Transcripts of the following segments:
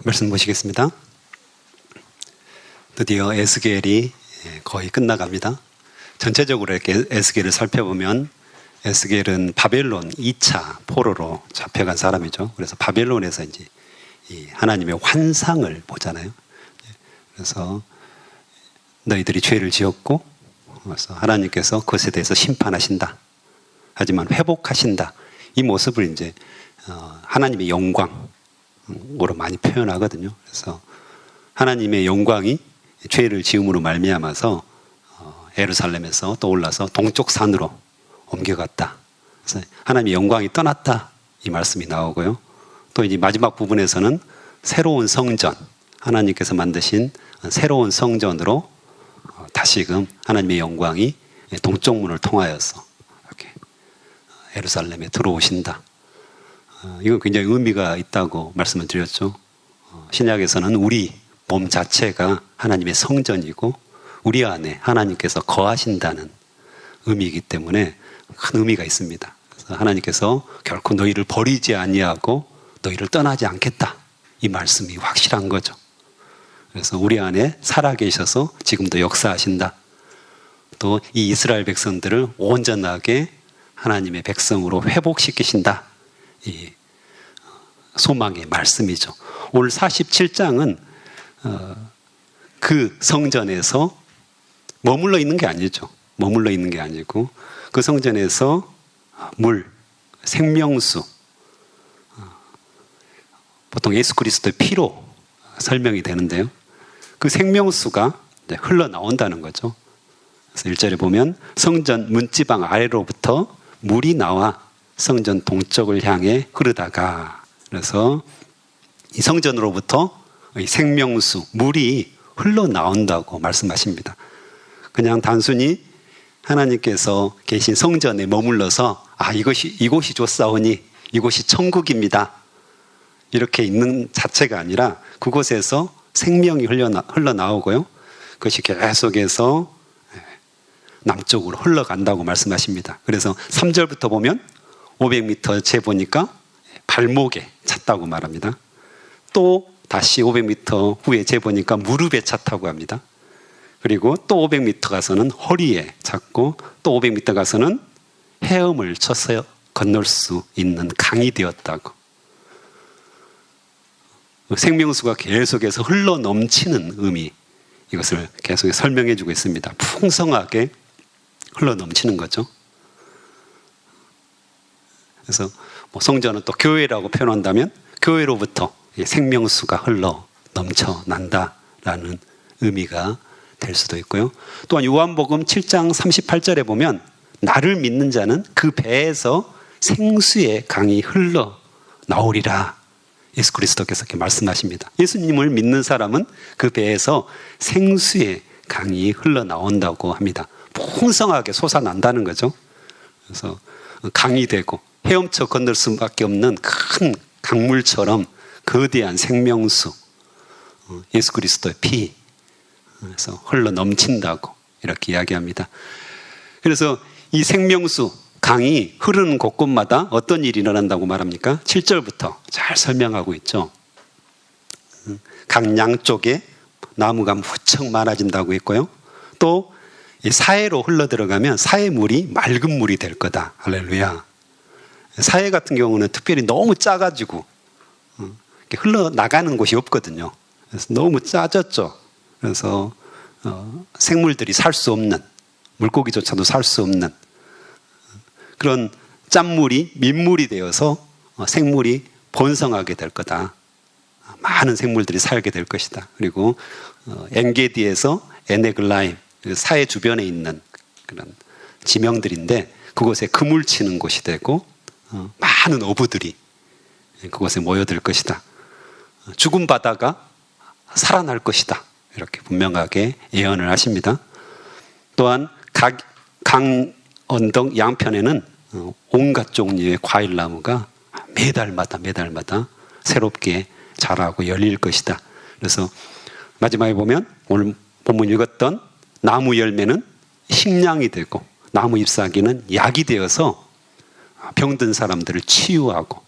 말씀 보시겠습니다. 드디어 에스겔이 거의 끝나갑니다. 전체적으로 이렇게 에스겔을 살펴보면 에스겔은 바벨론 2차 포로로 잡혀간 사람이죠. 그래서 바벨론에서 이제 이 하나님의 환상을 보잖아요. 그래서 너희들이 죄를 지었고, 그래서 하나님께서 그것에 대해서 심판하신다. 하지만 회복하신다. 이 모습을 이제 하나님의 영광으로 많이 표현하거든요. 그래서 하나님의 영광이 죄를 지음으로 말미암아서 예루살렘에서 떠올라서 동쪽 산으로 옮겨갔다. 그래서 하나님의 영광이 떠났다. 이 말씀이 나오고요. 또 이제 마지막 부분에서는 새로운 성전, 하나님께서 만드신 새로운 성전으로 다시금 하나님의 영광이 동쪽 문을 통하여서 이렇게 예루살렘에 들어오신다. 이건 굉장히 의미가 있다고 말씀을 드렸죠. 신약에서는 우리 몸 자체가 하나님의 성전이고 우리 안에 하나님께서 거하신다는 의미이기 때문에 큰 의미가 있습니다. 그래서 하나님께서 결코 너희를 버리지 아니하고 너희를 떠나지 않겠다. 이 말씀이 확실한 거죠. 그래서 우리 안에 살아계셔서 지금도 역사하신다. 또 이 이스라엘 백성들을 온전하게 하나님의 백성으로 회복시키신다. 이 소망의 말씀이죠. 오늘 47장은 그 성전에서 머물러 있는 게 아니죠. 머물러 있는 게 아니고 그 성전에서 물, 생명수, 보통 예수 그리스도의 피로 설명이 되는데요. 그 생명수가 흘러나온다는 거죠. 그래서 1절에 보면 성전 문지방 아래로부터 물이 나와 성전 동쪽을 향해 흐르다가, 그래서 이 성전으로부터 이 생명수, 물이 흘러나온다고 말씀하십니다. 그냥 단순히 하나님께서 계신 성전에 머물러서 이곳이 좋사오니 이곳이 천국입니다. 이렇게 있는 자체가 아니라 그곳에서 생명이 흘러나오고요. 그것이 계속해서 남쪽으로 흘러간다고 말씀하십니다. 그래서 3절부터 보면 500m 재보니까 발목에 찼다고 말합니다. 또 다시 500m 후에 재보니까 무릎에 찼다고 합니다. 그리고 또 500m 가서는 허리에 찼고 또 500m 가서는 헤엄을 쳐서 건널 수 있는 강이 되었다고. 생명수가 계속해서 흘러넘치는 의미, 이것을 계속 설명해 주고 있습니다. 풍성하게 흘러넘치는 거죠. 그래서 성전은 또 교회라고 표현한다면 교회로부터 생명수가 흘러 넘쳐난다라는 의미가 될 수도 있고요. 또한 요한복음 7장 38절에 보면 나를 믿는 자는 그 배에서 생수의 강이 흘러 나오리라. 예수 그리스도께서 이렇게 말씀하십니다. 예수님을 믿는 사람은 그 배에서 생수의 강이 흘러나온다고 합니다. 풍성하게 솟아난다는 거죠. 그래서 강이 되고 헤엄쳐 건널 수밖에 없는 큰 강물처럼 거대한 생명수, 예수 그리스도의 피, 그래서 흘러 넘친다고 이렇게 이야기합니다. 그래서 이 생명수, 강이 흐르는 곳곳마다 어떤 일이 일어난다고 말합니까? 7절부터 잘 설명하고 있죠. 강 양쪽에 나무가 무척 많아진다고 했고요. 또 사해로 흘러들어가면 사해 물이 맑은 물이 될 거다. 할렐루야. 사해 같은 경우는 특별히 너무 짜가지고 흘러나가는 곳이 없거든요. 그래서 너무 짜졌죠. 그래서 생물들이 살 수 없는, 물고기조차도 살 수 없는 그런 짠물이 민물이 되어서 생물이 번성하게 될 거다. 많은 생물들이 살게 될 것이다. 그리고 엔게디에서 에네글라임, 사해 주변에 있는 그런 지명들인데 그곳에 그물 치는 곳이 되고 많은 어부들이 그곳에 모여들 것이다. 죽은 바다가 살아날 것이다. 이렇게 분명하게 예언을 하십니다. 또한 강 언덕 양편에는 온갖 종류의 과일나무가 매달마다 새롭게 자라고 열릴 것이다. 그래서 마지막에 보면 오늘 본문 읽었던 나무 열매는 식량이 되고 나무 잎사귀는 약이 되어서 병든 사람들을 치유하고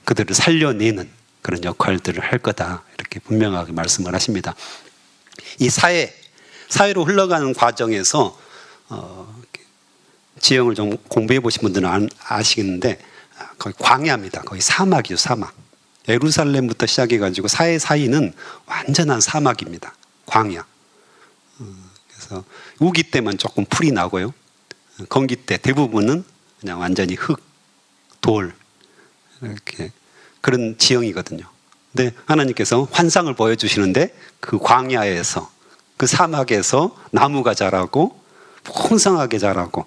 그들을 살려내는 그런 역할들을 할 거다. 이렇게 분명하게 말씀을 하십니다. 이 사회로 흘러가는 과정에서 지형을 좀 공부해 보신 분들은 아시겠는데 거의 광야입니다. 거의 사막이죠, 사막. 예루살렘부터 시작해가지고 사이는 완전한 사막입니다. 광야. 그래서 우기 때만 조금 풀이 나고요. 건기 때 대부분은 그냥 완전히 흙, 돌 이렇게 그런 지형이거든요. 근데 하나님께서 환상을 보여주시는데 그 광야에서 그 사막에서 나무가 자라고 풍성하게 자라고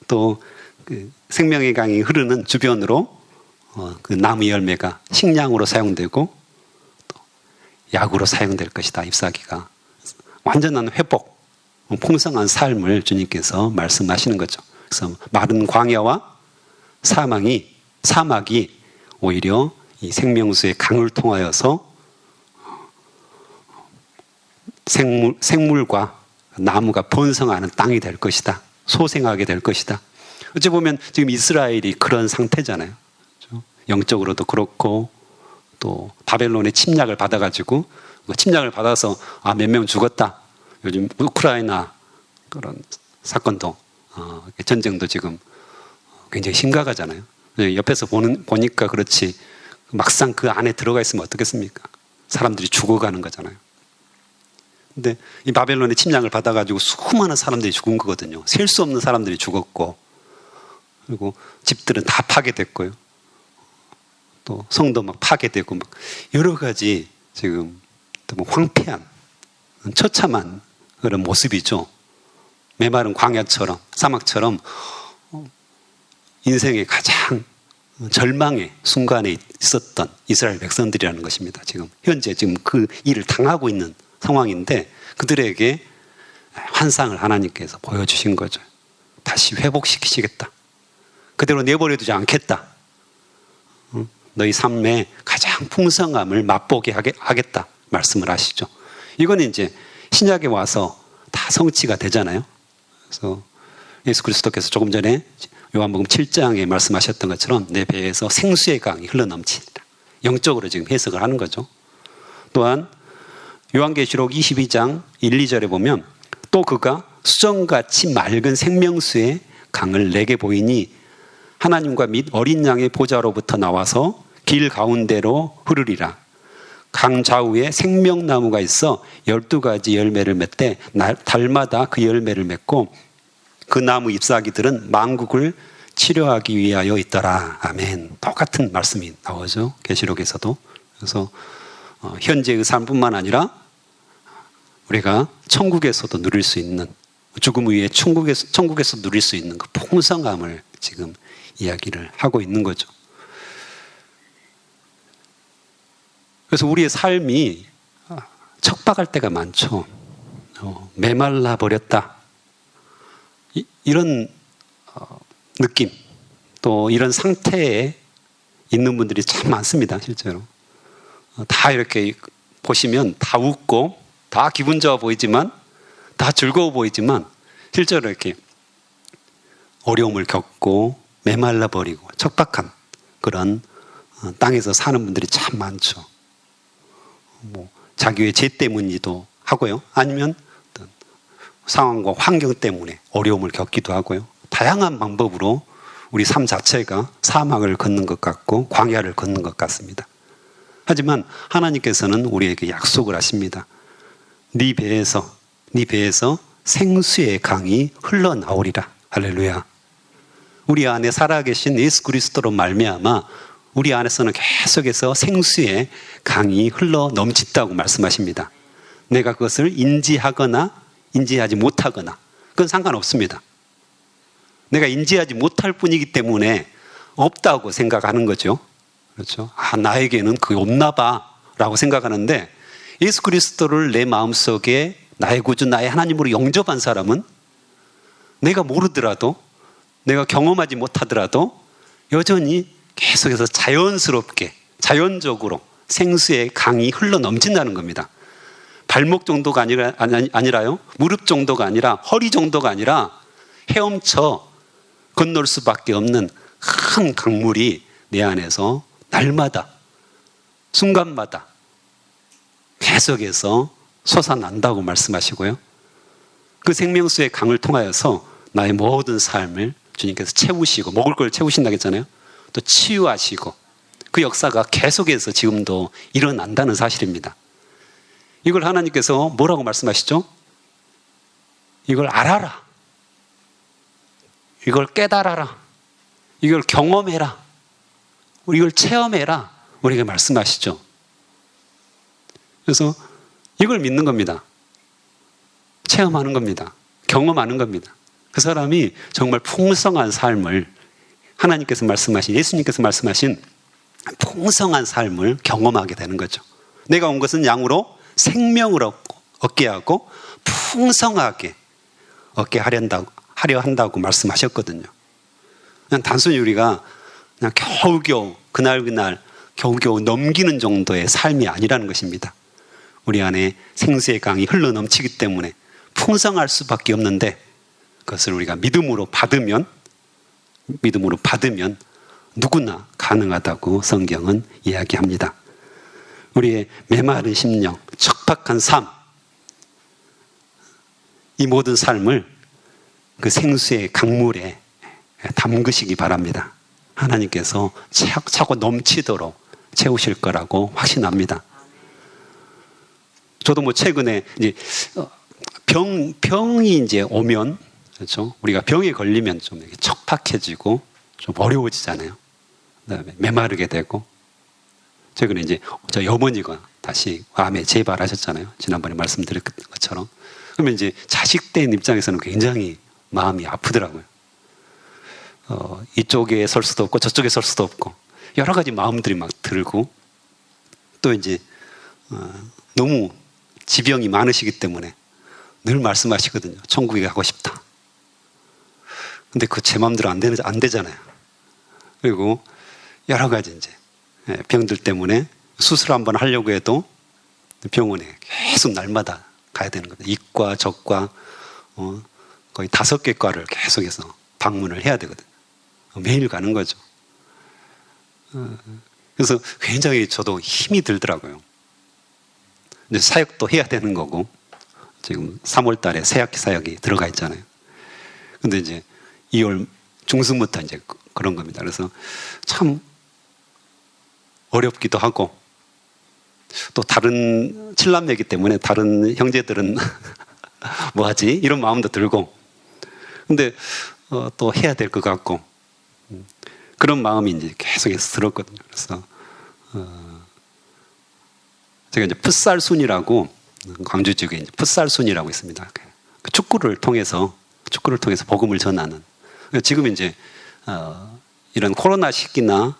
또 그 생명의 강이 흐르는 주변으로 그 나무 열매가 식량으로 사용되고 또 약으로 사용될 것이다. ip사귀가 완전한 회복, 풍성한 삶을 주님께서 말씀하시는 거죠. 그래서 마른 광야와 사막이 오히려 이 생명수의 강을 통하여서 생물과 나무가 번성하는 땅이 될 것이다. 소생하게 될 것이다. 어찌 보면 지금 이스라엘이 그런 상태잖아요. 그렇죠? 영적으로도 그렇고 또 바벨론의 침략을 받아가지고 침략을 받아서 몇 명 죽었다. 요즘 우크라이나 그런 사건도 전쟁도 지금 굉장히 심각하잖아요. 옆에서 보니까 그렇지 막상 그 안에 들어가 있으면 어떻겠습니까? 사람들이 죽어가는 거잖아요. 근데 이 바벨론의 침략을 받아가지고 수많은 사람들이 죽은 거거든요. 셀 수 없는 사람들이 죽었고 그리고 집들은 다 파괴됐고요. 또 성도 막 파괴되고 막 여러 가지 지금 너무 황폐한 처참한 그런 모습이죠. 메마른 광야처럼 사막처럼 인생의 가장 절망의 순간에 있었던 이스라엘 백성들이라는 것입니다. 현재 그 일을 당하고 있는 상황인데 그들에게 환상을 하나님께서 보여주신 거죠. 다시 회복시키시겠다. 그대로 내버려두지 않겠다. 너희 삶의 가장 풍성함을 맛보게 하겠다 말씀을 하시죠. 이거는 이제 신약에 와서 다 성취가 되잖아요. 그래서 예수 그리스도께서 조금 전에 요한복음 7장에 말씀하셨던 것처럼 내 배에서 생수의 강이 흘러넘치리라. 영적으로 지금 해석을 하는 거죠. 또한 요한계시록 22장 1, 2절에 보면 또 그가 수정같이 맑은 생명수의 강을 내게 보이니 하나님과 및 어린 양의 보좌로부터 나와서 길 가운데로 흐르리라. 강 좌우에 생명나무가 있어 12가지 열매를 맺되 달마다 그 열매를 맺고 그 나무 잎사귀들은 만국을 치료하기 위하여 있더라. 아멘. 똑같은 말씀이 나오죠. 계시록에서도. 그래서 현재의 삶뿐만 아니라 우리가 천국에서도 누릴 수 있는 죽음 위에 천국에서 누릴 수 있는 그 풍성함을 지금 이야기를 하고 있는 거죠. 그래서 우리의 삶이 척박할 때가 많죠. 메말라 버렸다. 이런 느낌 또 이런 상태에 있는 분들이 참 많습니다. 실제로 다 이렇게 보시면 다 웃고 다 기분 좋아 보이지만 다 즐거워 보이지만 실제로 이렇게 어려움을 겪고 메말라 버리고 척박한 그런 땅에서 사는 분들이 참 많죠. 자기의 죄 때문이기도 하고요. 아니면 어떤 상황과 환경 때문에 어려움을 겪기도 하고요. 다양한 방법으로 우리 삶 자체가 사막을 걷는 것 같고 광야를 걷는 것 같습니다. 하지만 하나님께서는 우리에게 약속을 하십니다. 네 배에서 생수의 강이 흘러나오리라. 할렐루야. 우리 안에 살아계신 예수 그리스도로 말미암아 우리 안에서는 계속해서 생수의 강이 흘러 넘친다고 말씀하십니다. 내가 그것을 인지하거나 인지하지 못하거나 그건 상관없습니다. 내가 인지하지 못할 뿐이기 때문에 없다고 생각하는 거죠. 그렇죠? 나에게는 그게 없나 봐 라고 생각하는데 예수 그리스도를 내 마음속에 나의 구주, 나의 하나님으로 영접한 사람은 내가 모르더라도 내가 경험하지 못하더라도 여전히 계속해서 자연스럽게 자연적으로 생수의 강이 흘러 넘친다는 겁니다. 발목 정도가 아니라요. 무릎 정도가 아니라 허리 정도가 아니라 헤엄쳐 건널 수밖에 없는 큰 강물이 내 안에서 날마다, 순간마다 계속해서 솟아난다고 말씀하시고요. 그 생명수의 강을 통하여서 나의 모든 삶을 주님께서 채우시고, 먹을 걸 채우신다고 했잖아요. 또 치유하시고, 그 역사가 계속해서 지금도 일어난다는 사실입니다. 이걸 하나님께서 뭐라고 말씀하시죠? 이걸 알아라. 이걸 깨달아라. 이걸 경험해라. 이걸 체험해라. 우리에게 말씀하시죠. 그래서 이걸 믿는 겁니다. 체험하는 겁니다. 경험하는 겁니다. 그 사람이 정말 풍성한 삶을, 하나님께서 말씀하신, 예수님께서 말씀하신 풍성한 삶을 경험하게 되는 거죠. 내가 온 것은 양으로 생명을 얻게 하고 풍성하게 얻게 하려 한다고 말씀하셨거든요. 그냥 단순히 우리가 그냥 겨우겨우 그날 겨우겨우 넘기는 정도의 삶이 아니라는 것입니다. 우리 안에 생수의 강이 흘러넘치기 때문에 풍성할 수밖에 없는데, 그것을 우리가 믿음으로 받으면 누구나 가능하다고 성경은 이야기합니다. 우리의 메마른 심령, 척박한 삶, 이 모든 삶을 그 생수의 강물에 담그시기 바랍니다. 하나님께서 차고 넘치도록 채우실 거라고 확신합니다. 저도 최근에 이제 병이 이제 오면, 그렇죠? 우리가 병에 걸리면 좀 이렇게 척박해지고 좀 어려워지잖아요. 그다음에 메마르게 되고, 최근에 이제 저희 어머니가 다시 암에 재발하셨잖아요. 지난번에 말씀드린 것처럼. 그러면 이제 자식된 입장에서는 굉장히 마음이 아프더라고요. 이쪽에 설 수도 없고 저쪽에 설 수도 없고 여러 가지 마음들이 막 들고, 또 이제 너무 지병이 많으시기 때문에 늘 말씀하시거든요. 천국에 가고 싶다. 근데 그 제 마음대로 안 되잖아요. 그리고 여러 가지 이제 병들 때문에 수술 한번 하려고 해도 병원에 계속 날마다 가야 되는 겁니다. 이과, 저과, 거의 5개 과를 계속해서 방문을 해야 되거든요. 매일 가는 거죠. 그래서 굉장히 저도 힘이 들더라고요. 이제 사역도 해야 되는 거고, 지금 3월 달에 새학기 사역이 들어가 있잖아요. 근데 이제 2월 중순부터 이제 그런 겁니다. 그래서 참 어렵기도 하고, 또 다른 7남매이기 때문에 다른 형제들은 뭐 하지? 이런 마음도 들고, 근데 또 해야 될 것 같고, 그런 마음이 이제 계속해서 들었거든요. 그래서 제가 이제 풋살순이라고, 광주 지역에 이제 풋살순이라고 있습니다. 그 축구를 통해서 복음을 전하는. 지금 이제 이런 코로나 시기나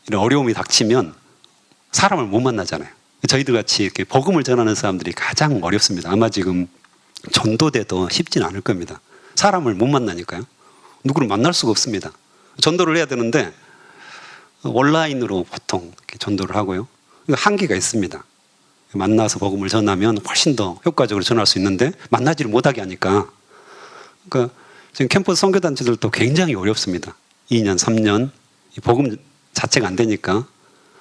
이런 어려움이 닥치면 사람을 못 만나잖아요. 저희들 같이 이렇게 복음을 전하는 사람들이 가장 어렵습니다. 아마 지금 전도돼도 쉽지는 않을 겁니다. 사람을 못 만나니까요. 누구를 만날 수가 없습니다. 전도를 해야 되는데 온라인으로 보통 이렇게 전도를 하고요. 한계가 있습니다. 만나서 복음을 전하면 훨씬 더 효과적으로 전할 수 있는데 만나지를 못하게 하니까, 그러니까 지금 캠퍼스 선교단체들도 굉장히 어렵습니다. 2년, 3년 복음 자체가 안 되니까,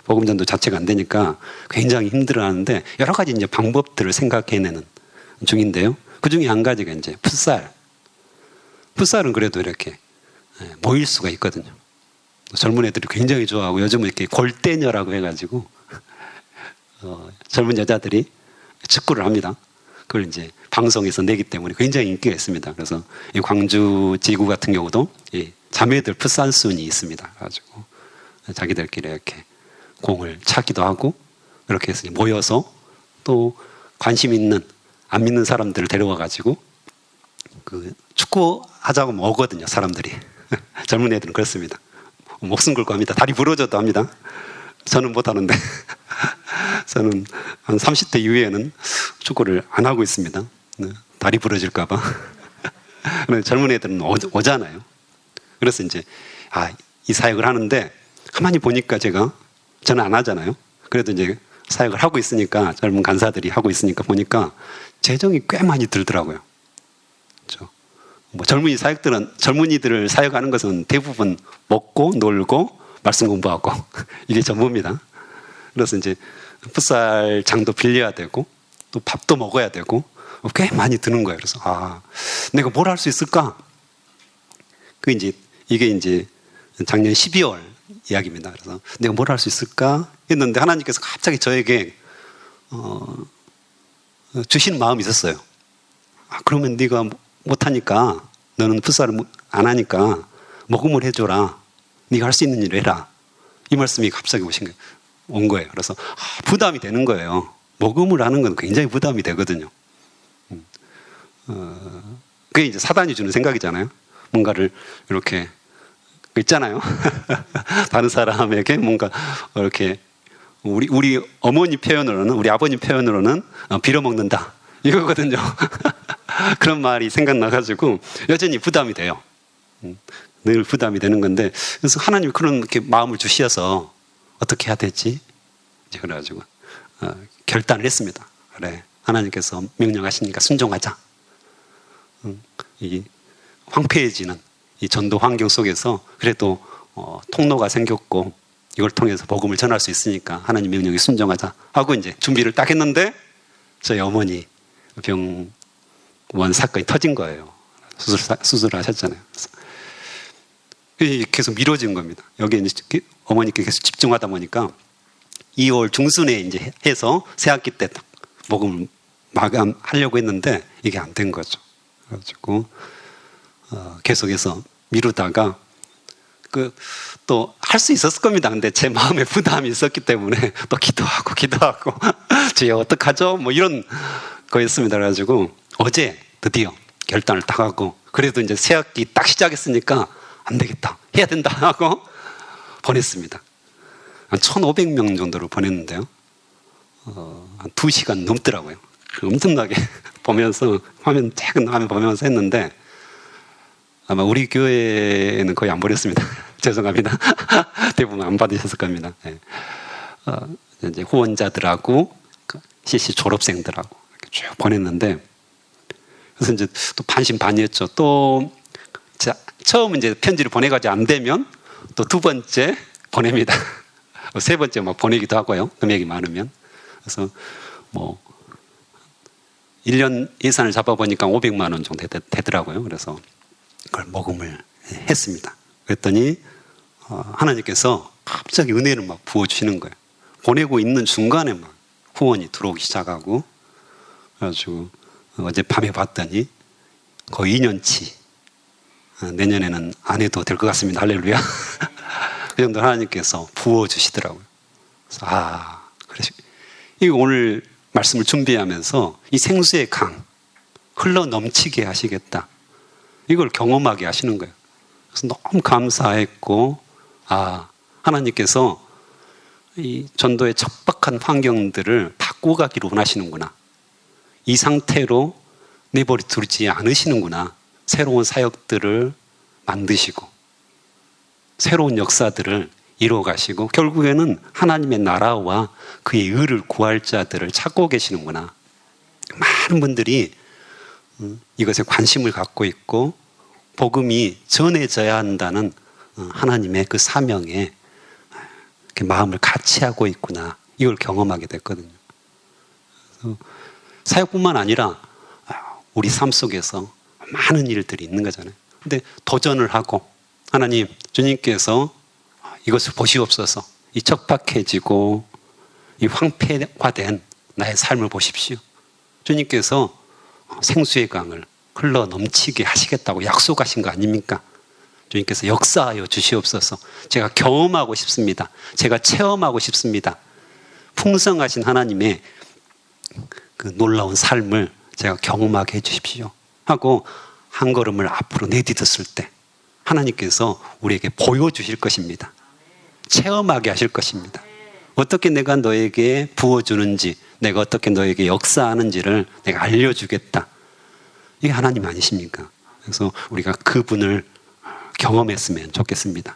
복음 전도 자체가 안 되니까 굉장히 힘들어하는데 여러 가지 이제 방법들을 생각해내는 중인데요. 그 중에 한 가지가 이제 풋살. 풋살은 그래도 이렇게 모일 수가 있거든요. 젊은 애들이 굉장히 좋아하고, 요즘은 이렇게 골대녀라고 해가지고 젊은 여자들이 축구를 합니다. 그걸 이제 방송에서 내기 때문에 굉장히 인기가 있습니다. 그래서 이 광주 지구 같은 경우도 이 자매들 풋살순이 있습니다. 그래가지고 자기들끼리 이렇게 공을 차기도 하고, 그렇게 해서 모여서 또 관심 있는 안 믿는 사람들을 데려와가지고 그 축구 하자고 오거든요, 사람들이. 젊은 애들은 그렇습니다. 목숨 걸고 합니다. 다리 부러져도 합니다. 저는 못하는데 저는 한 30대 이후에는 축구를 안 하고 있습니다. 다리 부러질까봐. 젊은 애들은 오잖아요. 그래서 이제 이 사역을 하는데 가만히 보니까 저는 안 하잖아요. 그래도 이제 사역을 하고 있으니까, 젊은 간사들이 하고 있으니까 보니까 재정이 꽤 많이 들더라고요. 그렇죠? 뭐 젊은이들을 사역하는 것은 대부분 먹고 놀고 말씀 공부하고 이게 전부입니다. 그래서 이제 풋살장도 빌려야 되고 또 밥도 먹어야 되고 꽤 많이 드는 거예요. 그래서 내가 뭘 할 수 있을까? 이게 이제 작년 12월 이야기입니다. 그래서 내가 뭘 할 수 있을까 했는데 하나님께서 갑자기 저에게 주시는 마음이 있었어요. 그러면 네가 못하니까 너는 풋살을 안 하니까 모금을 해줘라. 네가 할 수 있는 일을 해라. 이 말씀이 갑자기 온 거예요. 그래서 부담이 되는 거예요. 모금을 하는 건 굉장히 부담이 되거든요. 그게 이제 사단이 주는 생각이잖아요. 뭔가를 이렇게 있잖아요. 다른 사람에게 뭔가 이렇게 우리 어머니 표현으로는, 우리 아버님 표현으로는 빌어먹는다 이거거든요. 그런 말이 생각나가지고 여전히 부담이 돼요. 늘 부담이 되는 건데, 그래서 하나님이 그런 이렇게 마음을 주셔서 어떻게 해야 되지? 이제 그래가지고 결단을 했습니다. 그래, 하나님께서 명령하시니까 순종하자. 이 황폐해지는 이 전도 환경 속에서 그래도 통로가 생겼고 이걸 통해서 복음을 전할 수 있으니까 하나님 명령에 순종하자 하고 이제 준비를 딱 했는데 저희 어머니 병원 사건이 터진 거예요. 수술을 하셨잖아요. 그래서 계속 미뤄진 겁니다. 여기에 이제 어머니께 계속 집중하다 보니까 2월 중순에 이제 해서 새학기 때 딱 복음을 마감하려고 했는데 이게 안 된 거죠. 그래가지고 계속해서 미루다가 또 할 수 있었을 겁니다. 근데 제 마음에 부담이 있었기 때문에 또 기도하고 주여 어떡하죠? 뭐 이런 거였습니다. 그래가지고 어제 드디어 결단을 딱 하고, 그래도 이제 새학기 딱 시작했으니까 안 되겠다, 해야 된다 하고 보냈습니다. 한 1,500명 정도를 보냈는데요. 한 2시간 넘더라고요. 엄청나게 보면서 작은 화면 보면서 했는데 아마 우리 교회는 거의 안 보냈습니다. 죄송합니다. 대부분 안 받으셨을 겁니다. 네. 이제 후원자들하고 CC 졸업생들하고 이렇게 쭉 보냈는데, 그래서 이제 또 반신반의했죠. 또 처음 이제 편지를 보내가지고 안 되면 또 2번째 보냅니다. 3번째 막 보내기도 하고요. 금액이 많으면. 그래서 뭐 1년 예산을 잡아보니까 500만 원 정도 되더라고요. 그래서 그걸 모금을 했습니다. 그랬더니 하나님께서 갑자기 은혜를 막 부어주시는 거예요. 보내고 있는 중간에 막 후원이 들어오기 시작하고, 그래가지고 어젯밤에 봤더니 거의 2년치, 내년에는 안 해도 될 것 같습니다. 할렐루야. 그 정도 하나님께서 부어주시더라고요. 그래서 그래서 이거 오늘 말씀을 준비하면서 이 생수의 강 흘러 넘치게 하시겠다, 이걸 경험하게 하시는 거예요. 그래서 너무 감사했고, 하나님께서 이 전도의 척박한 환경들을 바꿔가기를 원하시는구나, 이 상태로 내버려 두지 않으시는구나, 새로운 사역들을 만드시고 새로운 역사들을 이루어가시고 결국에는 하나님의 나라와 그의 의를 구할 자들을 찾고 계시는구나. 많은 분들이 이것에 관심을 갖고 있고 복음이 전해져야 한다는 하나님의 그 사명에 마음을 같이 하고 있구나, 이걸 경험하게 됐거든요. 그래서 사역뿐만 아니라 우리 삶 속에서 많은 일들이 있는 거잖아요. 근데 도전을 하고, 하나님, 주님께서 이것을 보시옵소서, 이 척박해지고 이 황폐화된 나의 삶을 보십시오. 주님께서 생수의 강을 흘러 넘치게 하시겠다고 약속하신 거 아닙니까? 주님께서 역사하여 주시옵소서. 제가 경험하고 싶습니다. 제가 체험하고 싶습니다. 풍성하신 하나님의 그 놀라운 삶을 제가 경험하게 해주십시오 하고 한 걸음을 앞으로 내딛었을 때 하나님께서 우리에게 보여주실 것입니다. 체험하게 하실 것입니다. 어떻게 내가 너에게 부어주는지, 내가 어떻게 너에게 역사하는지를 내가 알려주겠다. 이게 하나님 아니십니까? 그래서 우리가 그분을 경험했으면 좋겠습니다.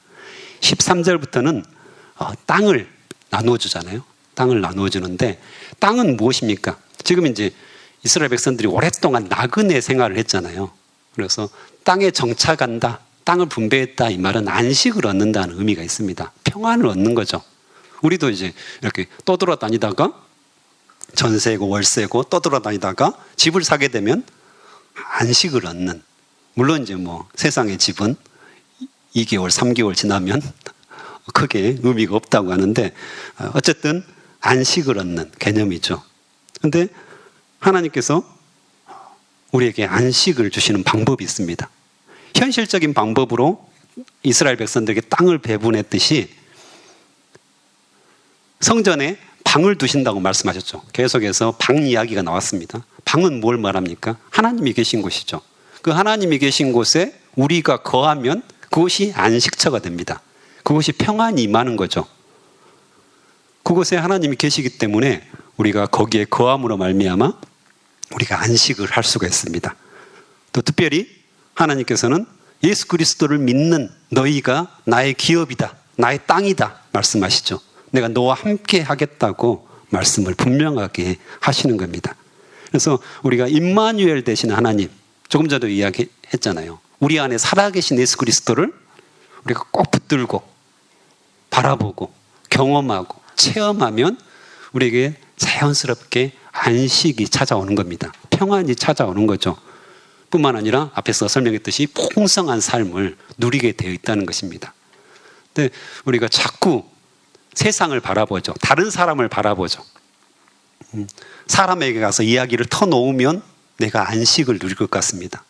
13절부터는 땅을 나누어 주잖아요. 땅을 나누어 주는데, 땅은 무엇입니까? 지금 이제 이스라엘 백성들이 오랫동안 나그네 생활을 했잖아요. 그래서 땅에 정착한다, 땅을 분배했다, 이 말은 안식을 얻는다는 의미가 있습니다. 평안을 얻는 거죠. 우리도 이제 이렇게 떠돌아다니다가 전세고 월세고 떠돌아다니다가 집을 사게 되면 안식을 얻는, 물론 이제 뭐 세상의 집은 2개월, 3개월 지나면 크게 의미가 없다고 하는데 어쨌든 안식을 얻는 개념이죠. 그런데 하나님께서 우리에게 안식을 주시는 방법이 있습니다. 현실적인 방법으로 이스라엘 백성들에게 땅을 배분했듯이 성전에 방을 두신다고 말씀하셨죠. 계속해서 방 이야기가 나왔습니다. 방은 뭘 말합니까? 하나님이 계신 곳이죠. 그 하나님이 계신 곳에 우리가 거하면 그곳이 안식처가 됩니다. 그곳이 평안이 임하는 거죠. 그곳에 하나님이 계시기 때문에 우리가 거기에 거함으로 말미암아 우리가 안식을 할 수가 있습니다. 또 특별히 하나님께서는 예수 그리스도를 믿는 너희가 나의 기업이다, 나의 땅이다 말씀하시죠. 내가 너와 함께 하겠다고 말씀을 분명하게 하시는 겁니다. 그래서 우리가 임마누엘 되신 하나님, 조금 전에도 이야기했잖아요. 우리 안에 살아계신 예수 그리스도를 우리가 꼭 붙들고 바라보고 경험하고 체험하면 우리에게 자연스럽게 안식이 찾아오는 겁니다. 평안이 찾아오는 거죠. 뿐만 아니라 앞에서 설명했듯이 풍성한 삶을 누리게 되어 있다는 것입니다. 근데 우리가 자꾸 세상을 바라보죠. 다른 사람을 바라보죠. 사람에게 가서 이야기를 터놓으면 내가 안식을 누릴 것 같습니다.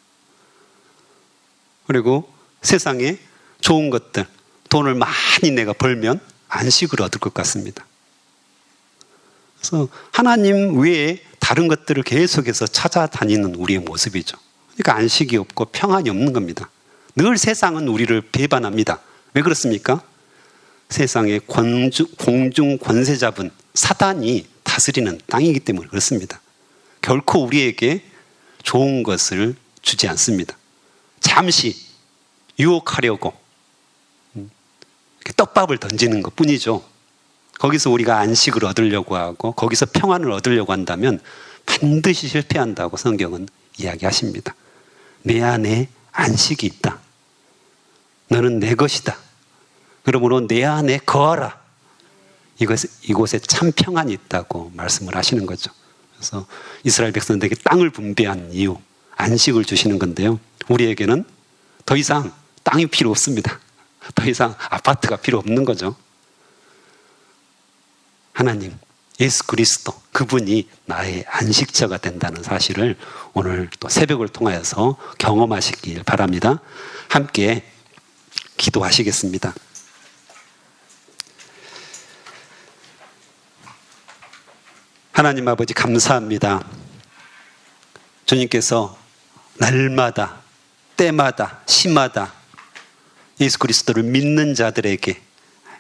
그리고 세상에 좋은 것들, 돈을 많이 내가 벌면 안식을 얻을 것 같습니다. 그래서 하나님 외에 다른 것들을 계속해서 찾아다니는 우리의 모습이죠. 그러니까 안식이 없고 평안이 없는 겁니다. 늘 세상은 우리를 배반합니다. 왜 그렇습니까? 세상의 공중 권세 잡은 사단이 다스리는 땅이기 때문에 그렇습니다. 결코 우리에게 좋은 것을 주지 않습니다. 잠시 유혹하려고 떡밥을 던지는 것 뿐이죠. 거기서 우리가 안식을 얻으려고 하고 거기서 평안을 얻으려고 한다면 반드시 실패한다고 성경은 이야기하십니다. 내 안에 안식이 있다. 너는 내 것이다. 그러므로 내 안에 거하라. 이곳에 참 평안이 있다고 말씀을 하시는 거죠. 그래서 이스라엘 백성들에게 땅을 분배한 이유, 안식을 주시는 건데요. 우리에게는 더 이상 땅이 필요 없습니다. 더 이상 아파트가 필요 없는 거죠. 하나님, 예수 그리스도, 그분이 나의 안식처가 된다는 사실을 오늘 또 새벽을 통하여서 경험하시길 바랍니다. 함께 기도하시겠습니다. 하나님 아버지 감사합니다. 주님께서 날마다, 때마다, 시마다 예수 그리스도를 믿는 자들에게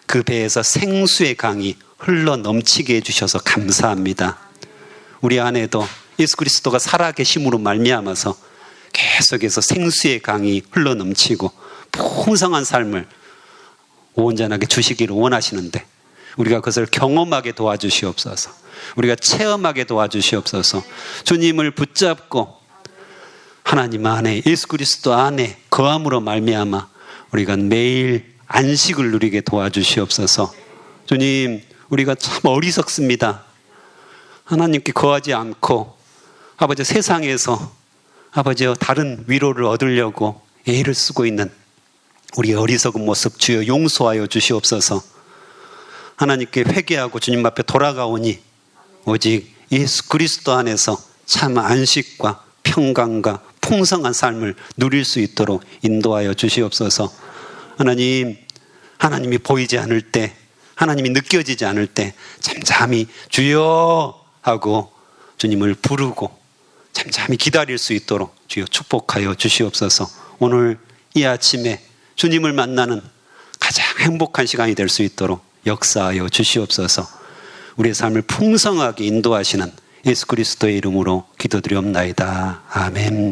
그 배에서 생수의 강이 흘러 넘치게 해주셔서 감사합니다. 우리 안에도 예수 그리스도가 살아계심으로 말미암아서 계속해서 생수의 강이 흘러 넘치고 풍성한 삶을 온전하게 주시기를 원하시는데 우리가 그것을 경험하게 도와주시옵소서. 우리가 체험하게 도와주시옵소서. 주님을 붙잡고 하나님 안에, 예수 그리스도 안에 거함으로 말미암아 우리가 매일 안식을 누리게 도와주시옵소서. 주님, 우리가 참 어리석습니다. 하나님께 거하지 않고 아버지 세상에서 아버지 다른 위로를 얻으려고 애를 쓰고 있는 우리의 어리석은 모습 주여 용서하여 주시옵소서. 하나님께 회개하고 주님 앞에 돌아가오니 오직 예수 그리스도 안에서 참 안식과 평강과 풍성한 삶을 누릴 수 있도록 인도하여 주시옵소서. 하나님, 하나님이 보이지 않을 때, 하나님이 느껴지지 않을 때 잠잠히 주여 하고 주님을 부르고 잠잠히 기다릴 수 있도록 주여 축복하여 주시옵소서. 오늘 이 아침에 주님을 만나는 가장 행복한 시간이 될 수 있도록 역사하여 주시옵소서. 우리의 삶을 풍성하게 인도하시는 예수 그리스도의 이름으로 기도드리옵나이다. 아멘.